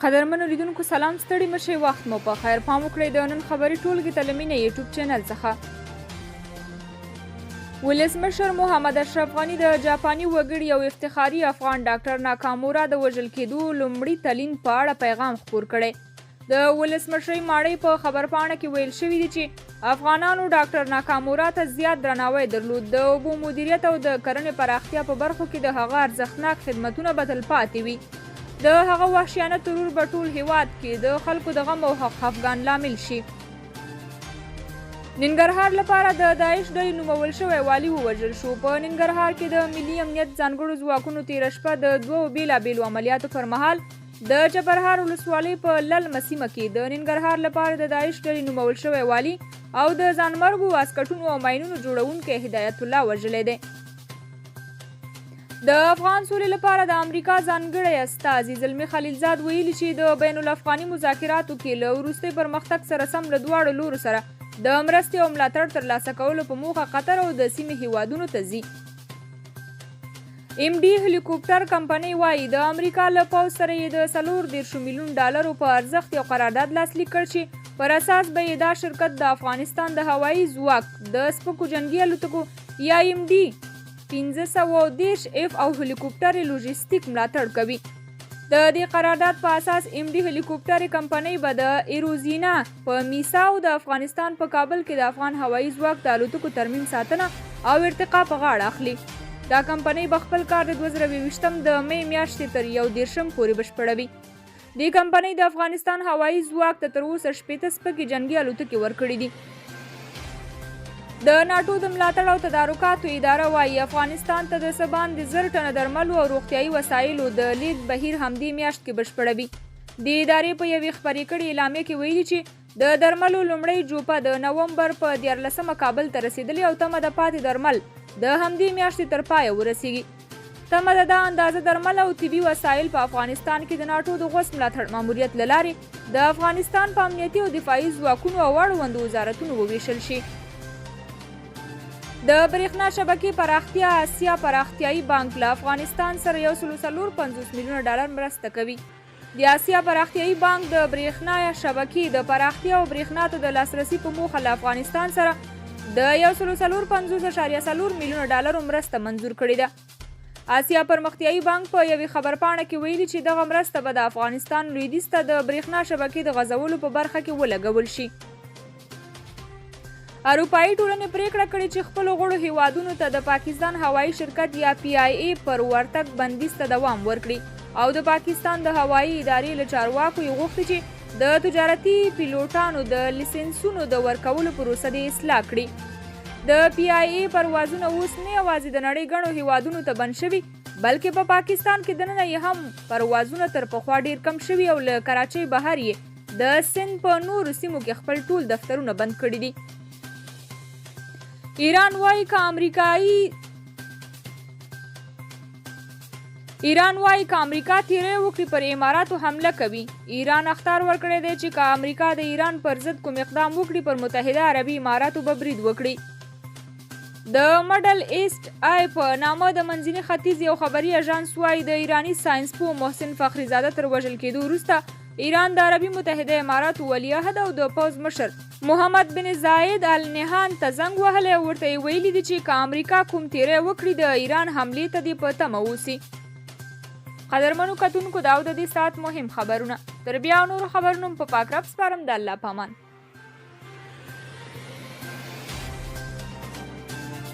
قدرمنو لیدونکو سلام، ستړي مشئ، وخت مو په خیر. پام وکړئ د نن خبري ټولګې ته له مینه یوټیوب چینل څخه. ولسمشر محمد اشرف غني د جاپاني وګړي او افتخاري افغان ډاکټر ناکامورا د وژل کېدو لومړي تلین په اړه پیغام خپور کړی. د ولسمشرۍ ماڼۍ په خبرپاڼه کې ویل شوي دي چې افغانانو ډاکټر ناکامورا ته زیات درناوی درلود. د اوبو مدیریت او د کرنې پراختیا په برخو کې د هغه ارزښتناک خدمتونه به تلپاتې وي. د هغه وحشیانه ترور به ټول هیواد کې د خلکو د غم او خفګان لامل شي. ننګرهار لپاره د داعش ډلې نومول شوی والي ووژل شو. په ننګرهار کې د ملي امنیت ځانګړو ځواکونو تېره شپه د دوو بېلابېلو عملیاتو پر مهال د چپرهار ولسوالۍ په للمه سیمه کې د ننګرهار لپاره د داعش ډلې نومول شوی والي او د ځانمرګو واسکټونو او ماینونو جوړونکی هدایت الله وژلی دی. د افغان سولې لپاره د امریکا ځانګړی استازي زلمي خلیلزاد ویلي چې د بین الافغاني مذاکراتو کې له وروستي پرمختګ سره سم له دواړو لورو سره د مرستې او ملاتړ ترلاسه کولو په موخه قطر او د سیمې هیوادونو ته ځي. ام ډي هلیکوپټر کمپنۍ وایي د امریکا له پوځ سره یې د $40 میلیون په ارزښت یو قرارداد لاسلیک کړ چې پر اساس به یې دا شرکت د افغانستان د هوایي ځواک د سپکو جنګي الوتکو یا ام ډي 530 اف او هلیکوپټر لوجستیک ملاتړ کوي. د دې قرارداد په اساس ام ډي هلیکوپټر کمپنۍ به د ایروزینا په میسا او د افغانستان په کابل کې د افغان هوایي ځواک د الوتکو ترمیم ساتنه او ارتقا په غاړه اخلي. دا کمپنۍ به خپل کار د 2022 د مې میاشتې تر 31 پورې بشپړوي. دې کمپنۍ د افغانستان هوایي ځواک ته تر اوسه 80 سپکې جنګي الوتکې ورکړي دي. د ناټو د ملاتړ او تدارکاتو اداره وایي افغانستان ته د څه باندې 1000 ټنه درملو او روغتیایي وسایلو د لیږد بهیر همدې میاشت کې بشپړوي. د ادارې په یوې خپرې کړې اعلامیه کې ویلي چې د درملو لومړۍ جوپه د نومبر په 14 کابل ته رسیدلې او تمه د پاتې درمل د همدې میاشتې تر پایه ورسیږي. تمه ده دا اندازه درمل او طبي وسایل په افغانستان کې د ناټو د غوڅ ملاتړ ماموریت له لارې د افغانستان په امنیتي او دفاعي ځواکونو او اړوندو وزارتونو وویشل شي. د برېښنا شبکې پراختیا اسیا پراختیایي بانک له افغانستان سره $150 میلیون مرسته کوي. د اسیا پراختیایي بانک د برېښنا شبکې د پراختیا او برېښنا ته د لاسرسي په موخه له افغانستان سره د $150.4 میلیون مرسته منظور کړې ده. اسیا پرمختیایي بانک په یوې خبرپاڼه کې ویلي چې دغه مرسته به د افغانستان لویدیځ ته د برېښنا شبکې د غځولو په برخه کې ولګول شي. اروپایي ټولنې پریکړه کړې چې خپلو غړو هیوادونو ته د پاکستان هوایي شرکت یا PIA پر ورتګ بندیز ته دوام ورکړي او د پاکستان د هوایي ادارې له چارواکو یې غوښتي چې د تجارتي پیلوټانو د لیسنسونو د ورکولو پروسه دې اصلاح کړي. د PIA پروازونه اوس نه یوازې د نړۍ ګڼو هیوادونو ته بند شوي بلکې په پاکستان کې دننه یې هم پروازونه تر پخوا ډیر کم شوي او له کراچۍ بهر یې د سند په نورو سیمو کې خپل ټول دفترونه بند کړي دي. ایران وايي که امریکا تیری وکړي پر اماراتو حمله کوي. ایران اخطار ورکړی دی چې که امریکا د ایران پر ضد کوم اقدام وکړي پر متحده عربي اماراتو به برید وکړي. د مډل ایسټ آی په نامه د منځني ختیځ یو خبري اژانس وايي د ایراني ساینسپوه محسن فخریزاده تر وژل کېدو وروسته ایران د عربي متحده اماراتو ولیعهد او د پوځ مشر محمد بن زاید ال نهان ته زنګ وهلی او ورته یې ویلي دي چې که امریکا کوم تیری وکړي د ایران حملې ته دې په تمه اوسي. قدرمنو کتونکو دا د دې ساعت مهم خبرونه. تر بیا نورو خبرونو په پاک رب سپارم. د الله پامان.